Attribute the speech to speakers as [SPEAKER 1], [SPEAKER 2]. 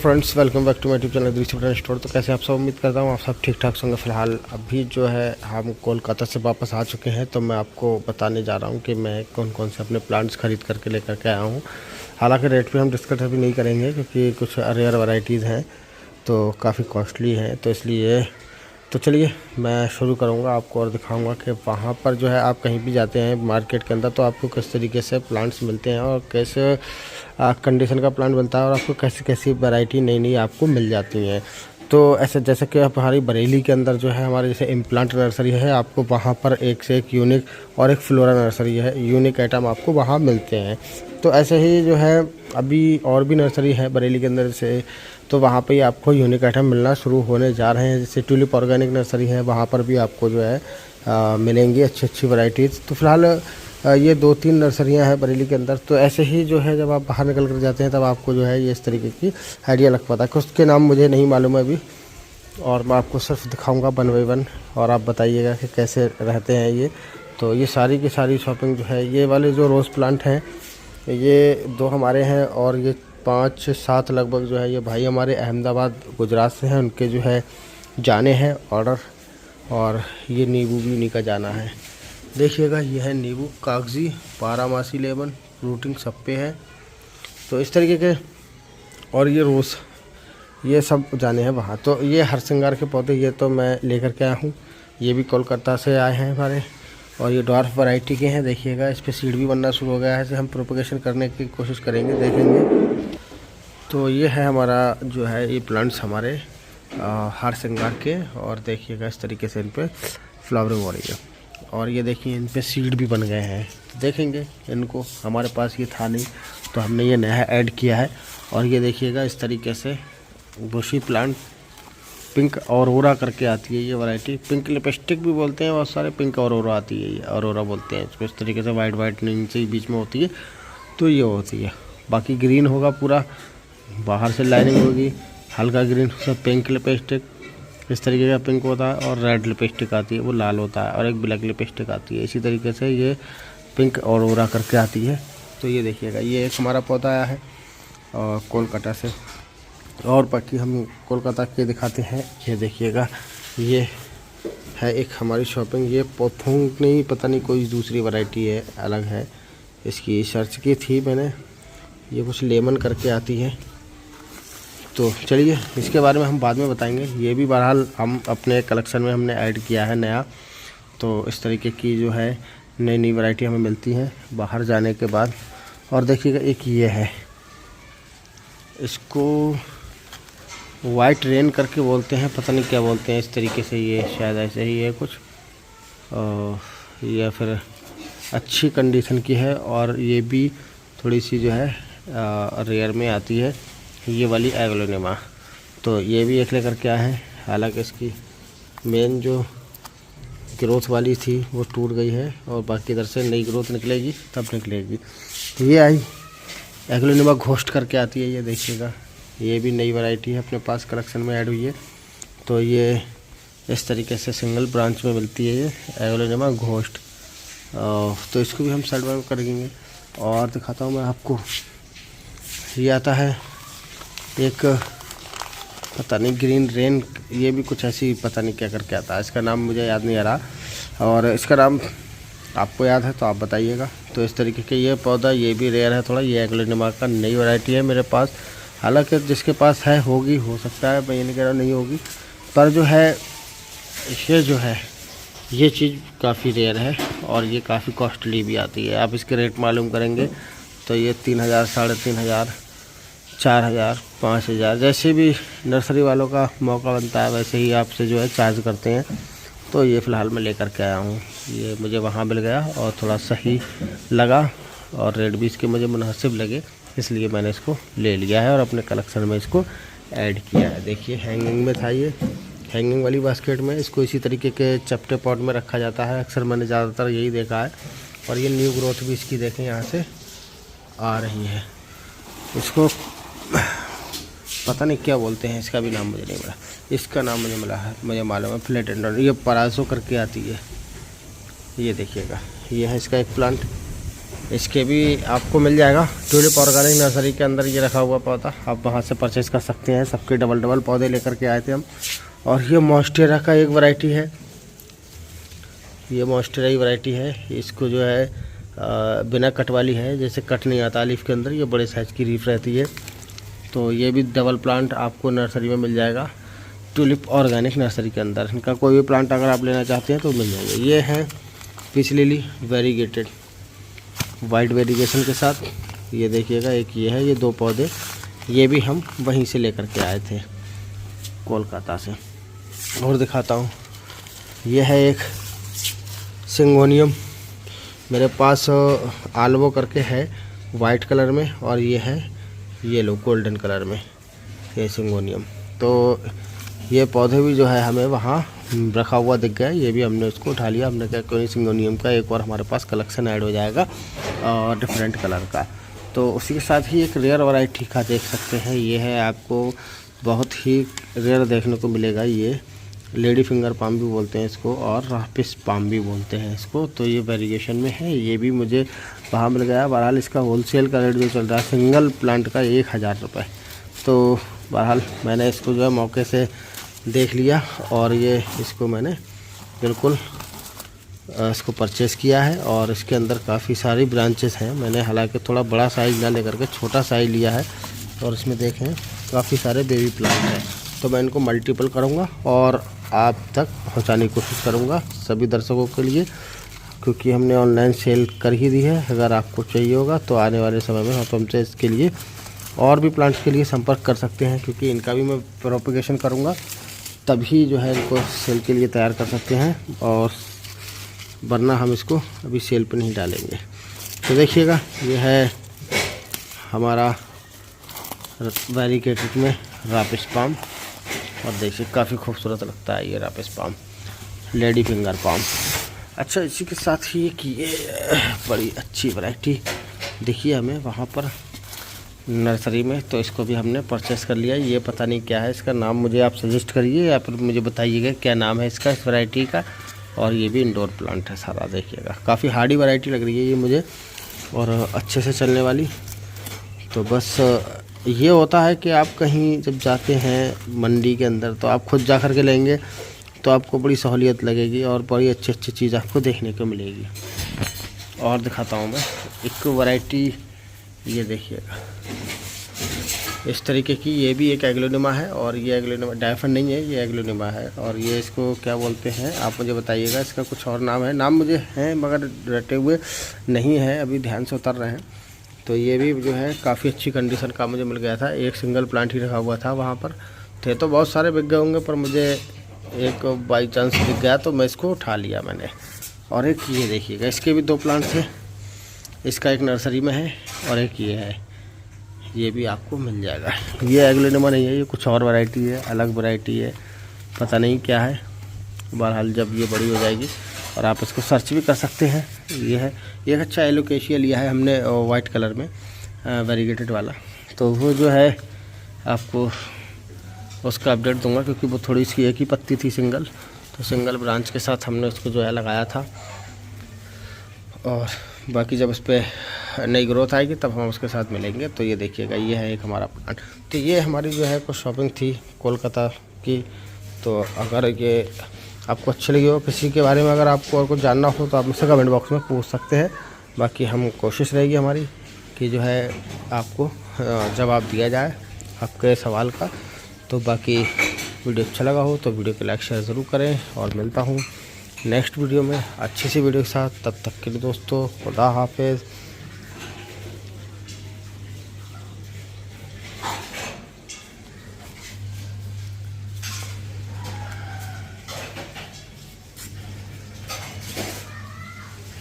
[SPEAKER 1] Friends, welcome back to my YouTube channel Drishya store. तो कैसे आप सब, उम्मीद करता हूँ आप सब ठीक ठाक होंगे। फिलहाल अभी जो है हम कोलकाता से वापस आ चुके हैं, तो मैं आपको बताने जा रहा हूँ कि मैं कौन कौन से अपने प्लांट्स खरीद करके लेकर के आया हूँ। हालांकि रेट पे हम डिस्कस अभी नहीं करेंगे क्योंकि कुछ रेयर वैरायटीज़ हैं तो काफ़ी कॉस्टली हैं, तो इसलिए तो चलिए मैं शुरू करूँगा आपको और दिखाऊँगा कि वहाँ पर जो है आप कहीं भी जाते हैं मार्केट के अंदर तो आपको किस तरीके से प्लांट्स मिलते हैं और कैसे कंडीशन का प्लांट बनता है और आपको कैसी कैसी वैरायटी नई नई आपको मिल जाती हैं। तो ऐसे जैसे कि हमारी बरेली के अंदर जो है हमारे जैसे इम्प्लांट नर्सरी है, आपको वहाँ पर एक से एक यूनिक और एक फ्लोरा नर्सरी है, यूनिक आइटम आपको वहाँ मिलते हैं। तो ऐसे ही जो है अभी और भी नर्सरी है बरेली के अंदर से, तो वहाँ पे आपको यूनिक आइटम मिलना शुरू होने जा रहे हैं। जैसे ट्यूलिप ऑर्गेनिक नर्सरी है, वहाँ पर भी आपको जो है मिलेंगी अच्छी अच्छी वैरायटीज़। तो फिलहाल ये 2-3 नर्सरियाँ हैं बरेली के अंदर। तो ऐसे ही जो है जब आप बाहर निकल कर जाते हैं तब आपको जो है ये इस तरीके की आइडिया लग पाता है। कुछ के नाम मुझे नहीं मालूम है अभी, और मैं आपको सिर्फ दिखाऊंगा 1 बाय 1 और आप बताइएगा कि कैसे रहते हैं ये। तो ये सारी की सारी शॉपिंग जो है, ये वाले जो रोज़ प्लांट हैं ये 2 हमारे हैं और ये 5-7 लगभग जो है ये भाई हमारे अहमदाबाद गुजरात से हैं, उनके जो है जाने हैं ऑर्डर। और ये नींबू भी उन्हीं का जाना है। देखिएगा ये है नींबू, कागजी, बारहमासी लेमन, फ्रूटिंग सब पे है। तो इस तरीके के, और ये रोज़, ये सब जाने हैं वहाँ। तो ये हर श्रृंगार के पौधे ये तो मैं लेकर के आया हूँ, ये भी कोलकाता से आए हैं हमारे, और ये डॉर्फ वैरायटी के हैं। देखिएगा इस पर सीड भी बनना शुरू हो गया है, इसे हम प्रोपगेशन करने की कोशिश करेंगे, देखेंगे। तो ये है हमारा जो है ये प्लांट्स हमारे हर श्रृंगार के, और देखिएगा इस तरीके से इन पर फ्लावरिंग हो रही है। और ये देखिए इन पे सीड भी बन गए हैं, तो देखेंगे इनको। हमारे पास ये था नहीं तो हमने ये नया ऐड किया है। और ये देखिएगा इस तरीके से बुशी प्लांट, पिंक औरोरा करके आती है ये वैरायटी, पिंक लिपस्टिक भी बोलते हैं बहुत सारे, पिंक औरोरा आती है, ये औरोरा बोलते हैं इसको। इस तरीके से वाइट वाइट नीचे बीच में होती है, तो ये होती है। बाकी ग्रीन होगा पूरा, बाहर से लाइनिंग होगी, हल्का ग्रीन, सब पिंक लिपस्टिक इस तरीके का पिंक होता है, और रेड लिपस्टिक आती है वो लाल होता है, और एक ब्लैक लिपस्टिक आती है। इसी तरीके से ये पिंक और ओरा करके आती है। तो ये देखिएगा ये एक हमारा पौधा आया है और कोलकाता से, और बाकी हम कोलकाता के दिखाते हैं। ये देखिएगा ये है एक हमारी शॉपिंग, ये पोथोंग नहीं, पता नहीं कोई दूसरी वैरायटी है, अलग है, इसकी सर्च की थी मैंने। ये कुछ लेमन करके आती है, तो चलिए इसके बारे में हम बाद में बताएंगे। ये भी बहरहाल हम अपने कलेक्शन में हमने ऐड किया है नया। तो इस तरीके की जो है नई नई वैरायटी हमें मिलती हैं बाहर जाने के बाद। और देखिएगा एक ये है, इसको वाइट रेन करके बोलते हैं, पता नहीं क्या बोलते हैं इस तरीके से, ये शायद ऐसे ही है कुछ, या फिर अच्छी कंडीशन की है। और ये भी थोड़ी सी जो है रेयर में आती है, ये वाली एग्लोनिमा। तो ये भी एक लेकर के आए हैं, हालांकि इसकी मेन जो ग्रोथ वाली थी वो टूट गई है, और बाकी इधर से नई ग्रोथ निकलेगी तब निकलेगी। ये आई एग्लोनिमा घोस्ट करके आती है, ये देखिएगा ये भी नई वैरायटी है, अपने पास कलेक्शन में ऐड हुई है। तो ये इस तरीके से सिंगल ब्रांच में मिलती है ये एग्लोनिमा घोस्ट। तो इसको भी हम साइड बाय करेंगे और दिखाता हूँ मैं आपको। ये आता है एक, पता नहीं ग्रीन रेन, ये भी कुछ ऐसी पता नहीं क्या करके आता है, इसका नाम मुझे याद नहीं आ रहा, और इसका नाम आपको याद है तो आप बताइएगा। तो इस तरीके के ये पौधा, ये भी रेयर है थोड़ा, ये एग्लोनिमा का नई वैरायटी है मेरे पास। हालांकि जिसके पास है होगी, हो सकता है, मैं ये नहीं कह रहा नहीं होगी, पर जो है ये जो है ये चीज़ काफ़ी रेयर है और ये काफ़ी कॉस्टली भी आती है। आप इसके रेट मालूम करेंगे तो ये 3000, 3500, 4000, 5000, जैसे भी नर्सरी वालों का मौका बनता है वैसे ही आपसे जो है चार्ज करते हैं। तो ये फ़िलहाल मैं लेकर के आया हूँ, ये मुझे वहाँ मिल गया और थोड़ा सही लगा, और रेट भी इसके मुझे मुनासिब लगे, इसलिए मैंने इसको ले लिया है और अपने कलेक्शन में इसको ऐड किया है। देखिए हैंगिंग में था ये, हैंगिंग वाली बास्केट में, इसको इसी तरीके के चपटे पॉट में रखा जाता है, अक्सर मैंने ज़्यादातर यही देखा है। और ये न्यू ग्रोथ भी इसकी देखें यहाँ से आ रही है, इसको पता नहीं क्या बोलते हैं, इसका भी नाम मुझे नहीं मिला, इसका नाम मुझे मालूम है फिलेडेंड्रन, ये परासो करके आती है। ये देखिएगा ये है इसका एक प्लांट, इसके भी आपको मिल जाएगा ट्यूलिप ऑर्गेनिक नर्सरी के अंदर ये रखा हुआ पौधा, आप वहाँ से परचेज़ कर सकते हैं। सबके डबल डबल पौधे लेकर के आए थे हम। और ये मॉन्स्टेरा का एक वैरायटी है, ये मॉन्स्टेरा ही वैरायटी है। इसको जो है बिना कट वाली है, जैसे कट नहीं आता लीफ के अंदर, ये बड़े साइज़ की लीफ रहती है। तो ये भी डबल प्लांट आपको नर्सरी में मिल जाएगा ट्यूलिप ऑर्गेनिक नर्सरी के अंदर। इनका कोई भी प्लांट अगर आप लेना चाहते हैं तो मिल जाएगा। ये है पीच लिली वेरीगेटेड वाइट वेरिगेशन के साथ, ये देखिएगा एक ये है, ये 2 पौधे ये भी हम वहीं से लेकर के आए थे कोलकाता से। और दिखाता हूँ, ये है एक सिंगोनियम मेरे पास आल्वो करके है वाइट कलर में, और ये है येलो गोल्डन कलर में, ये सिंगोनियम। तो ये पौधे भी जो है हमें वहाँ रखा हुआ दिख गया, ये भी हमने उसको उठा लिया। हमने क्या कोई सिंगोनियम का एक और हमारे पास कलेक्शन ऐड हो जाएगा और डिफरेंट कलर का। तो उसी के साथ ही एक रेयर वैरायटी का देख सकते हैं, ये है आपको बहुत ही रेयर देखने को मिलेगा। ये लेडी फिंगर पाम भी बोलते हैं इसको, और रापिस पाम भी बोलते हैं इसको। तो ये वेरिएशन में है, ये भी मुझे वहाँ मिल गया। बहरहाल इसका होलसेल का रेट जो चल रहा है सिंगल प्लांट का 1000 रुपये। तो बहरहाल मैंने इसको जो है मौके से देख लिया और ये इसको मैंने बिल्कुल इसको परचेज़ किया है। और इसके अंदर काफ़ी सारी ब्रांचेस हैं। मैंने हालांकि थोड़ा बड़ा साइज़ ना लेकर के छोटा साइज़ लिया है, और इसमें देखें काफ़ी सारे बेबी प्लांट हैं। तो मैं इनको मल्टीपल करूँगा और आप तक पहुँचाने की कोशिश करूँगा सभी दर्शकों के लिए, क्योंकि हमने ऑनलाइन सेल कर ही दी है। अगर आपको चाहिए होगा तो आने वाले समय में आप हमसे इसके लिए और भी प्लांट्स के लिए संपर्क कर सकते हैं, क्योंकि इनका भी मैं प्रोपगेशन करूँगा, तभी जो है इनको सेल के लिए तैयार कर सकते हैं, और वरना हम इसको अभी सेल पे नहीं डालेंगे। तो देखिएगा, ये है हमारा वेरीगेटेड में रापिस पाम, और देखिए काफ़ी खूबसूरत लगता है ये रापिस पाम, लेडी फिंगर पाम। अच्छा, इसी के साथ ही एक ये बड़ी अच्छी वैरायटी दिखी हमें वहाँ पर नर्सरी में, तो इसको भी हमने परचेस कर लिया। ये पता नहीं क्या है इसका नाम, मुझे आप सजेस्ट करिए या फिर मुझे बताइएगा क्या नाम है इसका, इस वैरायटी का। और ये भी इंडोर प्लांट है सारा, देखिएगा काफ़ी हार्डी वैरायटी लग रही है ये मुझे, और अच्छे से चलने वाली। तो बस ये होता है कि आप कहीं जब जाते हैं मंडी के अंदर, तो आप खुद जा कर के लेंगे तो आपको बड़ी सहूलियत लगेगी और बड़ी अच्छी अच्छी चीज़ आपको देखने को मिलेगी। और दिखाता हूँ मैं एक वैरायटी, ये देखिएगा इस तरीके की, ये भी एक एग्लोनिमा है, और ये एग्लोनिमा डायफन नहीं है, ये एग्लोनिमा है। और ये इसको क्या बोलते हैं आप मुझे बताइएगा, इसका कुछ और नाम है, नाम मुझे है मगर रटे हुए नहीं है, अभी ध्यान से उतर रहे हैं। तो ये भी जो है काफ़ी अच्छी कंडीशन का मुझे मिल गया था, एक सिंगल प्लांट ही रखा हुआ था वहाँ पर। थे तो बहुत सारे बिक गए होंगे, पर मुझे एक बाई चांस दिख गया तो मैं इसको उठा लिया मैंने। और एक ये देखिएगा, इसके भी 2 प्लांट्स हैं, इसका एक नर्सरी में है और एक ये है, ये भी आपको मिल जाएगा। ये एग्लोनिमा नहीं है, ये कुछ और वैरायटी है, अलग वैरायटी है, पता नहीं क्या है। बहरहाल जब ये बड़ी हो जाएगी और आप इसको सर्च भी कर सकते हैं। ये है एक अच्छा एलोकेशिया लिया है हमने वाइट कलर में वेरीगेटेड वाला, तो वो जो है आपको उसका अपडेट दूंगा, क्योंकि वो थोड़ी सी एक ही पत्ती थी सिंगल, तो सिंगल ब्रांच के साथ हमने उसको जो है लगाया था। और बाकी जब उस पर नई ग्रोथ आएगी तब हम उसके साथ मिलेंगे। तो ये देखिएगा, ये है एक हमारा प्लांट। तो ये हमारी जो है कुछ शॉपिंग थी कोलकाता की। तो अगर ये आपको अच्छी लगी हो, किसी के बारे में अगर आपको और कुछ जानना हो तो आप मुझसे कमेंट बॉक्स में पूछ सकते हैं। बाकी हम कोशिश रहेगी हमारी कि जो है आपको जवाब दिया जाए आपके सवाल का। तो बाकी वीडियो अच्छा लगा हो तो वीडियो को लाइक शेयर ज़रूर करें, और मिलता हूँ नेक्स्ट वीडियो में अच्छी सी वीडियो के साथ। तब तक के लिए दोस्तों, खुदा हाफिज़।